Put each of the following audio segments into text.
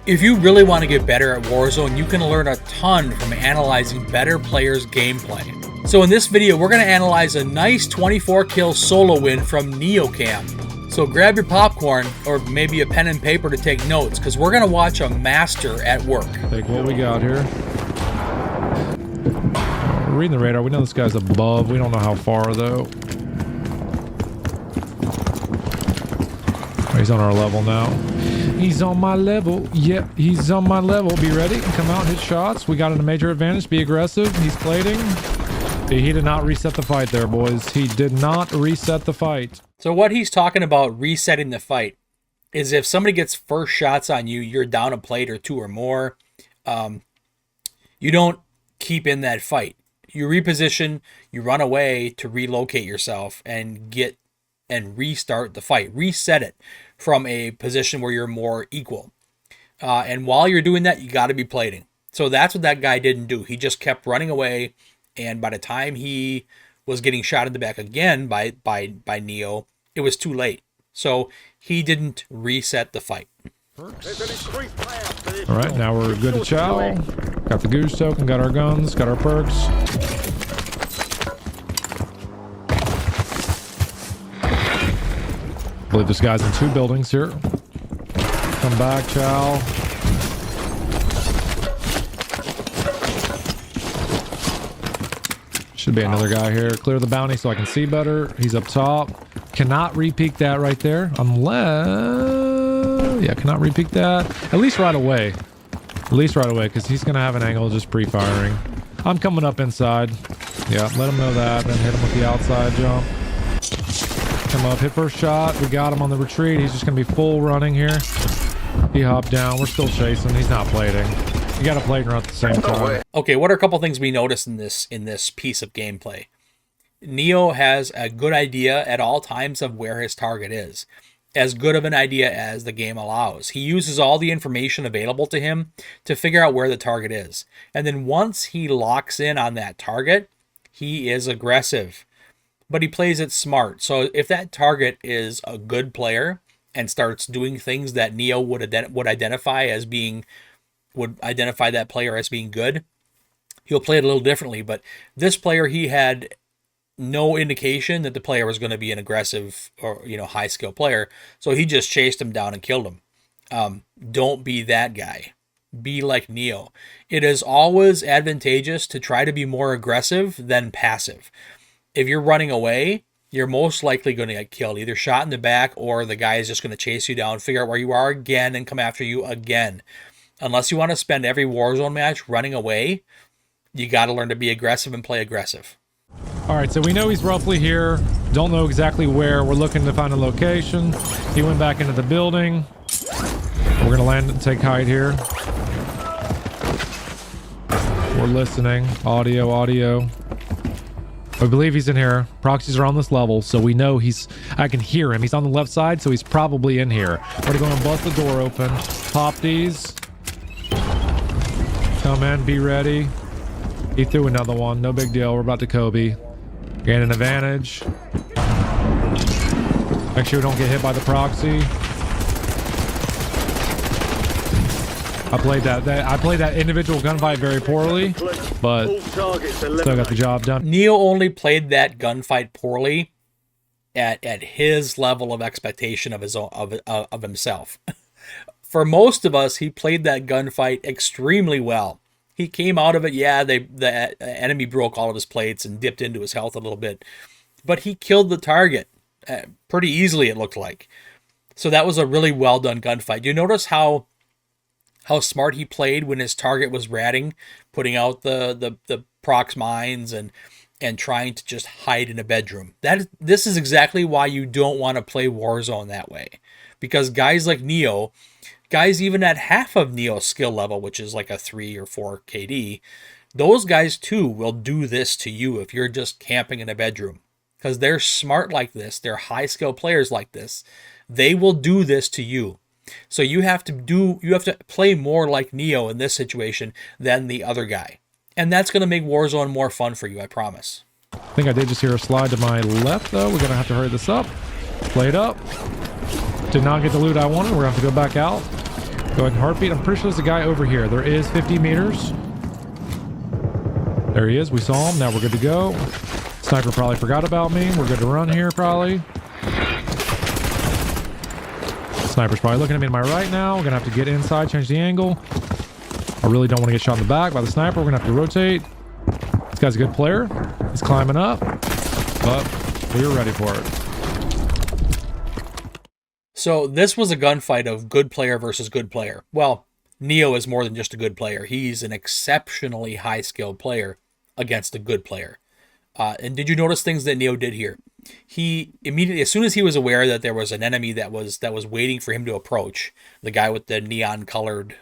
If you really want to get better at Warzone, you can learn a ton from analyzing better players' gameplay. So in this video, we're going to analyze a nice 24 kill solo win from NeoCam. So grab your popcorn or maybe a pen and paper to take notes, because we're going to watch a master at work. Take what we got here. We're reading the radar. We know this guy's above. We don't know how far though. He's on our level now. He's on my level. Yep, he's on my level. Be ready. Come out, hit shots. We got a major advantage. Be aggressive. He's plating. He did not reset the fight there, boys. He did not reset the fight. So what he's talking about resetting the fight is if somebody gets first shots on you, you're down a plate or two or more. You don't keep in that fight. You reposition, you run away to relocate yourself and restart the fight. Reset it from a position where you're more equal. And while you're doing that, you got to be plating. So that's what that guy didn't do. He just kept running away, and by the time he was getting shot in the back again by Neo, it was too late. So he didn't reset the fight. All right, now we're good to chow. Got the goose token, got our guns, got our perks. I believe this guy's in 2 buildings here. Come back, chow. Should be another guy here. Clear the bounty so I can see better. He's up top. Cannot re-peek that right there. Unless... yeah, cannot re-peek that. At least right away. At least right away, because he's going to have an angle just pre-firing. I'm coming up inside. Yeah, let him know that. Then hit him with the outside jump. Come up, hit first shot. We got him on the retreat. He's just going to be full running here. He hopped down. We're still chasing. He's not plating. You got to plate and run at the same time. Okay, what are a couple things we noticed in this piece of gameplay? Neo has a good idea at all times of where his target is. As good of an idea as the game allows. He uses all the information available to him to figure out where the target is. And then once he locks in on that target, he is aggressive. But he plays it smart. So if that target is a good player and starts doing things that Neo would identify that player as being good, he'll play it a little differently. But this player, he had no indication that the player was going to be an aggressive or high skill player, so he just chased him down and killed him. Don't be that guy. Be like Neo. It is always advantageous to try to be more aggressive than passive. If you're running away, you're most likely going to get killed, either shot in the back or the guy is just going to chase you down, figure out where you are again, and come after you again. Unless you want to spend every Warzone match running away, you got to learn to be aggressive and play aggressive. All right, so we know he's roughly here. Don't know exactly where. We're looking to find a location. He went back into the building. We're going to land and take height here. We're listening. Audio. I believe he's in here. Proxies are on this level, so we know I can hear him. He's on the left side, so he's probably in here. We're going to bust the door open. Pop these. Come in, be ready. He threw another one. No big deal. We're about to Kobe. Gain an advantage. Make sure we don't get hit by the proxy. I played that individual gunfight very poorly, but still got the job done. Neo only played that gunfight poorly at his level of expectation of himself. For most of us, he played that gunfight extremely well. He came out of it, yeah, the enemy broke all of his plates and dipped into his health a little bit, but he killed the target pretty easily, it looked like. So that was a really well done gunfight. You notice how smart he played when his target was ratting, putting out the prox mines and trying to just hide in a bedroom. This is exactly why you don't want to play Warzone that way. Because guys like Neo, guys even at half of Neo's skill level, which is like a 3 or 4 KD, those guys too will do this to you if you're just camping in a bedroom. Because they're smart like this, they're high skill players like this. They will do this to you. So you have to play more like Neo in this situation than the other guy. And that's going to make Warzone more fun for you, I promise. I think I did just hear a slide to my left, though. We're going to have to hurry this up. Play it up. Did not get the loot I wanted. We're going to have to go back out. Go ahead and heartbeat. I'm pretty sure there's a guy over here. There is 50 meters. There he is. We saw him. Now we're good to go. Sniper probably forgot about me. We're good to run here, probably. Sniper's probably looking at me to my right now. We're going to have to get inside, change the angle. I really don't want to get shot in the back by the sniper. We're going to have to rotate. This guy's a good player. He's climbing up, but we are ready for it. So this was a gunfight of good player versus good player. Well, Neo is more than just a good player. He's an exceptionally high-skilled player against a good player. And did you notice things that Neo did here? He immediately, as soon as he was aware that there was an enemy that was waiting for him to approach, the guy with the neon-colored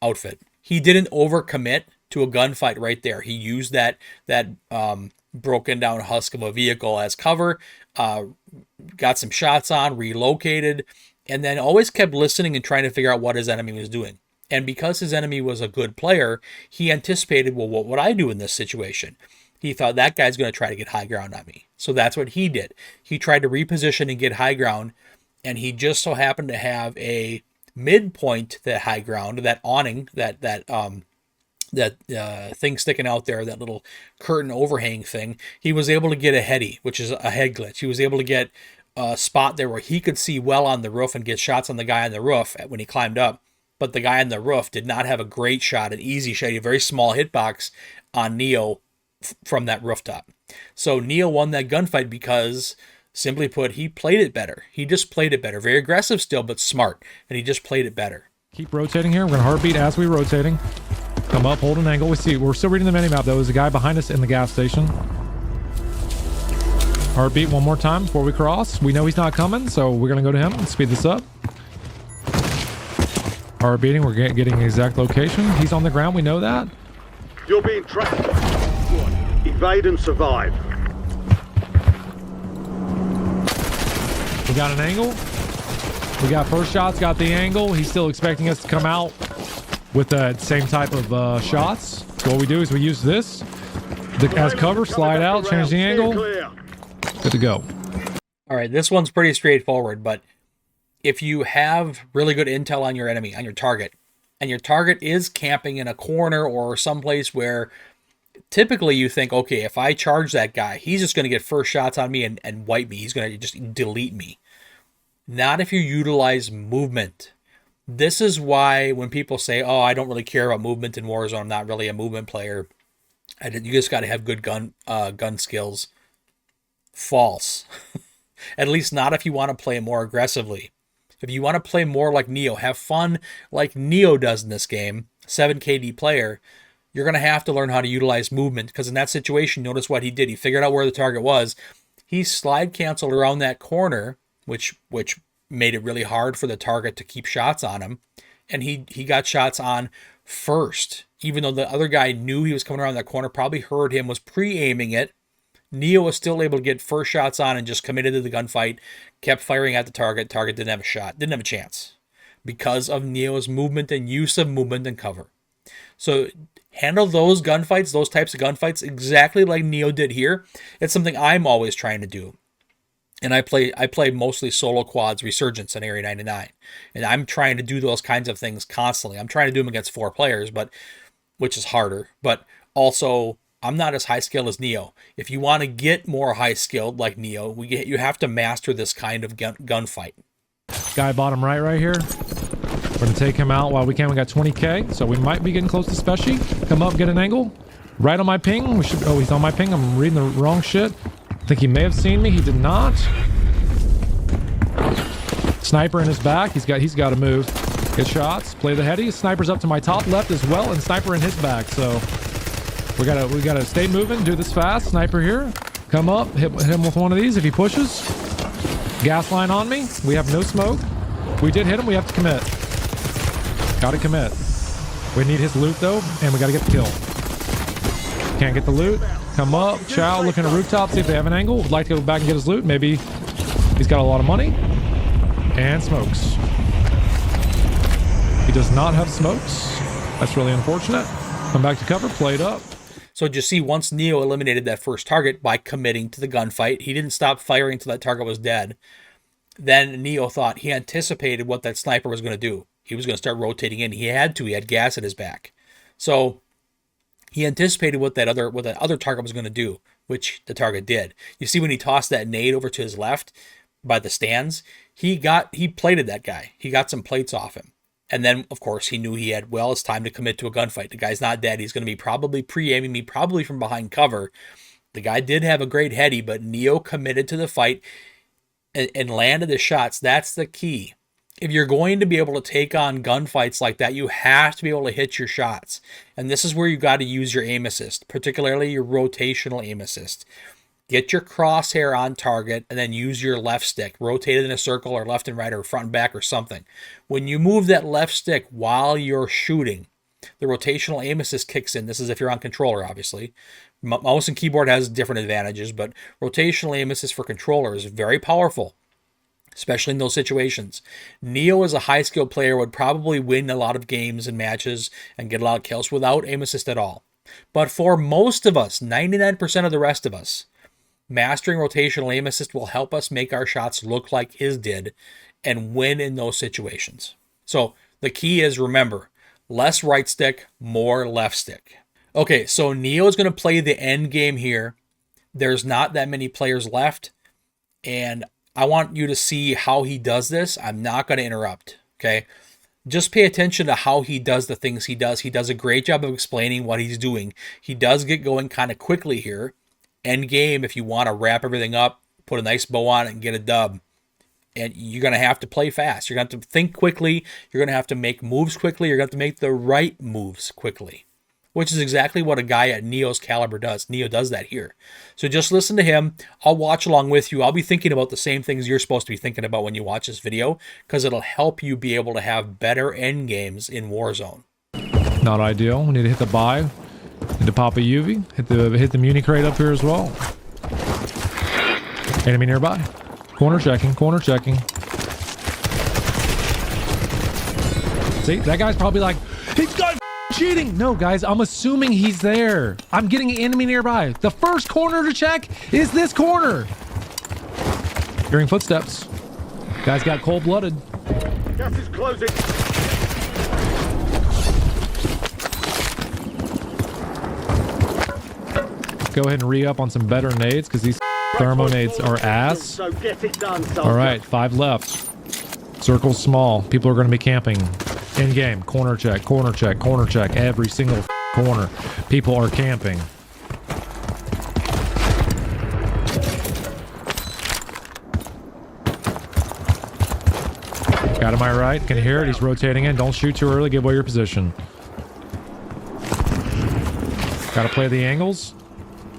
outfit, he didn't overcommit to a gunfight right there. He used that broken down husk of a vehicle as cover, got some shots on, relocated, and then always kept listening and trying to figure out what his enemy was doing. And because his enemy was a good player, he anticipated, well, what would I do in this situation? He thought that guy's going to try to get high ground on me. So that's what he did. He tried to reposition and get high ground, and he just so happened to have a midpoint to that high ground, that awning, that thing sticking out there, that little curtain overhang thing. He was able to get a heady, which is a head glitch. He was able to get a spot there where he could see well on the roof and get shots on the guy on the roof when he climbed up. But the guy on the roof did not have a great shot, an easy shot, a very small hitbox on Neo from that rooftop. So Neo won that gunfight because, simply put, he played it better. He just played it better. Very aggressive still, but smart. And he just played it better. Keep rotating here. We're going to heartbeat as we're rotating. Come up, hold an angle. We're still reading the minimap, though. There's a guy behind us in the gas station. Heartbeat one more time before we cross. We know he's not coming, so we're going to go to him and speed this up. Heartbeating. We're getting the exact location. He's on the ground. We know that. You're being tracked. Evade and survive. We got an angle. We got first shots, got the angle. He's still expecting us to come out with that same type of shots. So what we do is we use this as cover, slide out, change the angle. Good to go. All right, this one's pretty straightforward, but if you have really good intel on your enemy, on your target, and your target is camping in a corner or someplace where typically you think, okay, if I charge that guy, he's just going to get first shots on me and wipe me. He's going to just delete me. Not if you utilize movement. This is why when people say, oh, I don't really care about movement in Warzone, I'm not really a movement player, you just got to have good gun skills. False. At least not if you want to play more aggressively. If you want to play more like Neo, have fun like Neo does in this game, 7KD player, you're going to have to learn how to utilize movement, because in that situation, notice what he did. He figured out where the target was. He slide canceled around that corner, which made it really hard for the target to keep shots on him. And he got shots on first. Even though the other guy knew he was coming around that corner, probably heard him, was pre-aiming it, Neo was still able to get first shots on and just committed to the gunfight, kept firing at the target. Target didn't have a shot, didn't have a chance because of Neo's movement and use of movement and cover. So handle those gunfights, those types of gunfights, exactly like Neo did here. It's something I'm always trying to do. And I play mostly solo quads, Resurgence, and Area 99. And I'm trying to do those kinds of things constantly. I'm trying to do them against 4 players, which is harder. But also, I'm not as high skilled as Neo. If you want to get more high skilled like Neo, you have to master this kind of gunfight. Guy bottom right here. We're going to take him out while we can. We got 20k, so we might be getting close to Special. Come up, get an angle. Right on my ping. Oh, he's on my ping. I'm reading the wrong shit. I think he may have seen me. He did not. Sniper in his back. He's got to move. Get shots. Play the heady. Sniper's up to my top left as well, and sniper in his back. So we gotta stay moving. Do this fast. Sniper here. Come up. Hit him with one of these if he pushes. Gas line on me. We have no smoke. We did hit him. We have to commit. Gotta commit. We need his loot though, and we gotta get the kill. Can't get the loot. Come up. Chow looking at rooftop, see if they have an angle. Would like to go back and get his loot. Maybe he's got a lot of money. And smokes. He does not have smokes. That's really unfortunate. Come back to cover. Played up. So just see, once Neo eliminated that first target by committing to the gunfight, he didn't stop firing until that target was dead. Then Neo thought he anticipated what that sniper was going to do. He was going to start rotating in. He had to. He had gas at his back. So he anticipated what that other target was going to do, which the target did. You see when he tossed that nade over to his left by the stands, he plated that guy. He got some plates off him. And then, of course, he knew it's time to commit to a gunfight. The guy's not dead. He's going to be probably pre-aiming me, probably from behind cover. The guy did have a great heady, but Neo committed to the fight and landed the shots. That's the key. If you're going to be able to take on gunfights like that, you have to be able to hit your shots. And this is where you got to use your aim assist, particularly your rotational aim assist. Get your crosshair on target and then use your left stick. Rotate it in a circle or left and right or front and back or something. When you move that left stick while you're shooting, the rotational aim assist kicks in. This is if you're on controller, obviously. Mouse and keyboard has different advantages, but rotational aim assist for controller is very powerful, especially in those situations. Neo, as a high-skilled player, would probably win a lot of games and matches and get a lot of kills without aim assist at all. But for most of us, 99% of the rest of us, mastering rotational aim assist will help us make our shots look like his did and win in those situations. So the key is, remember, less right stick, more left stick. Okay, so Neo is going to play the end game here. There's not that many players left, and I want you to see how he does this. I'm not going to interrupt, okay? Just pay attention to how he does the things he does. He does a great job of explaining what he's doing. He does get going kind of quickly here. End game, if you want to wrap everything up, put a nice bow on it and get a dub. And you're going to have to play fast. You're going to have to think quickly. You're going to have to make moves quickly. You're going to have to make the right moves quickly, which is exactly what a guy at Neo's caliber does. Neo does that here. So just listen to him. I'll watch along with you. I'll be thinking about the same things you're supposed to be thinking about when you watch this video, because it'll help you be able to have better end games in Warzone. Not ideal. We need to hit the buy. Need to pop a UV. Hit the muni crate up here as well. Enemy nearby. Corner checking. Corner checking. See, that guy's probably like, he's got cheating. No, guys, I'm assuming he's there. I'm getting an enemy nearby. The first corner to check is this corner. Hearing footsteps. Guy's got cold-blooded. Gas is closing. Go ahead and re-up on some better nades, because these thermo nades are ass. So get it done, All right, 5 left. Circle's small. People are going to be camping. In game, corner check, corner check, corner check. Every single corner. People are camping. Got him, I right? Can you hear it? He's rotating in. Don't shoot too early. Give away your position. Got to play the angles.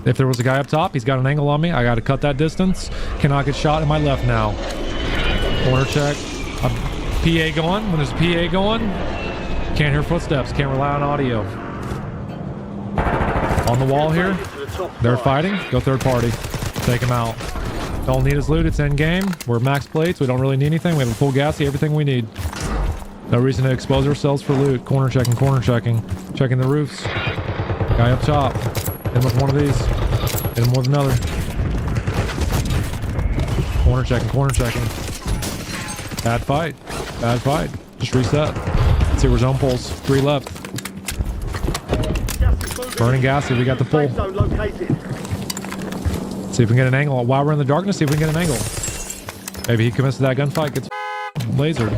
If there was a guy up top, he's got an angle on me. I got to cut that distance. Cannot get shot in my left now. Corner check. PA going. When there's a PA going, can't hear footsteps. Can't rely on audio. On the wall here. They're fighting. Go third party. Take him out. Don't need his loot. It's end game. We're max plates. We don't really need anything. We have a full gassy. Everything we need. No reason to expose ourselves for loot. Corner checking. Corner checking. Checking the roofs. Guy up top. Hit him with one of these. Hit him with another. Corner checking. Corner checking. Bad fight. Bad fight. Just reset. Let's see where zone pulls. 3 left. Burning gassy. We got the pull. See if we can get an angle. While we're in the darkness, see if we can get an angle. Maybe he commits to that gunfight, gets lasered.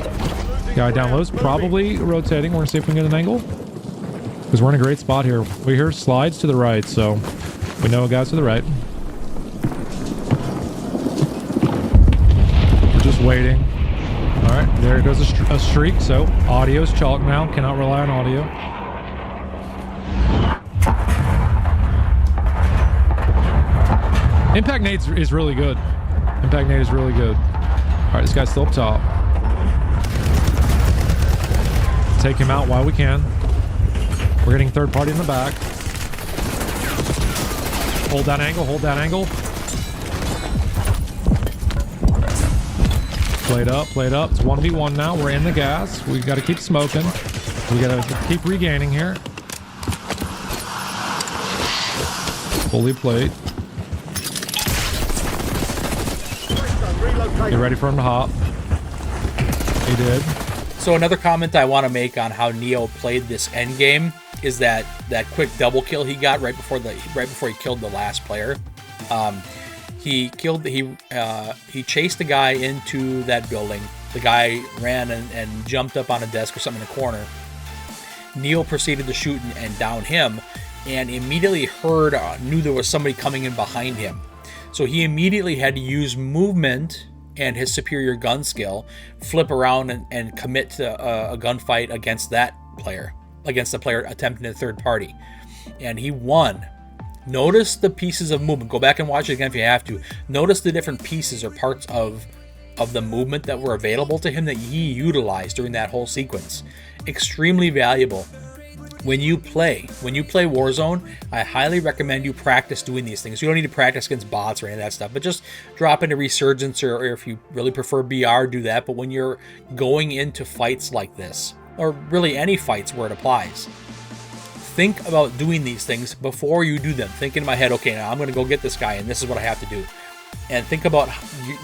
Guy down low's probably rotating. We're gonna see if we can get an angle. Because we're in a great spot here. We hear slides to the right, so we know a guy's to the right. We're just waiting. Alright, there goes a streak, so audio's chalk now. Cannot rely on audio. Impact nade is really good. Impact nade is really good. Alright, this guy's still up top. Take him out while we can. We're getting third party in the back. Hold that angle, hold that angle. Played up, played up. It's 1v1 now. We're in the gas. We got to keep smoking. We got to keep regaining here. Fully played. Get ready for him to hop. He did. So another comment I want to make on how Neo played this end game is that quick double kill he got right before he killed the last player. He chased the guy into that building. The guy ran and jumped up on a desk or something in the corner. Neo proceeded to shoot and down him, and immediately knew there was somebody coming in behind him. So he immediately had to use movement and his superior gun skill, flip around and commit to a gunfight against that player, against the player attempting a third party. And he won. Notice the pieces of movement. Go back and watch it again if you have to. Notice the different pieces or parts of the movement that were available to him that he utilized during that whole sequence. Extremely valuable. When you play Warzone, I highly recommend you practice doing these things. You don't need to practice against bots or any of that stuff, but just drop into Resurgence, or if you really prefer BR, do that. But when you're going into fights like this, or really any fights where it applies, think about doing these things before you do them. Think in my head, okay, now I'm going to go get this guy, and this is what I have to do. And think about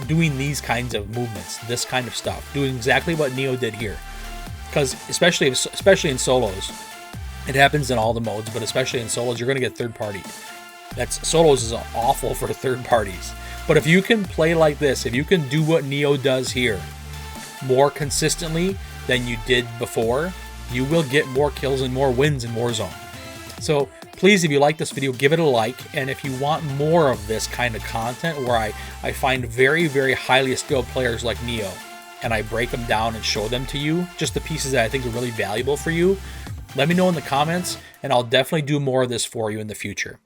doing these kinds of movements, this kind of stuff, doing exactly what Neo did here. Because especially in solos, it happens in all the modes, but especially in solos, you're going to get third party. Solos is awful for third parties. But if you can play like this, if you can do what Neo does here more consistently than you did before, you will get more kills and more wins in Warzone. So please, if you like this video, give it a like. And if you want more of this kind of content where I find very, very highly skilled players like Neo, and I break them down and show them to you, just the pieces that I think are really valuable for you, let me know in the comments, and I'll definitely do more of this for you in the future.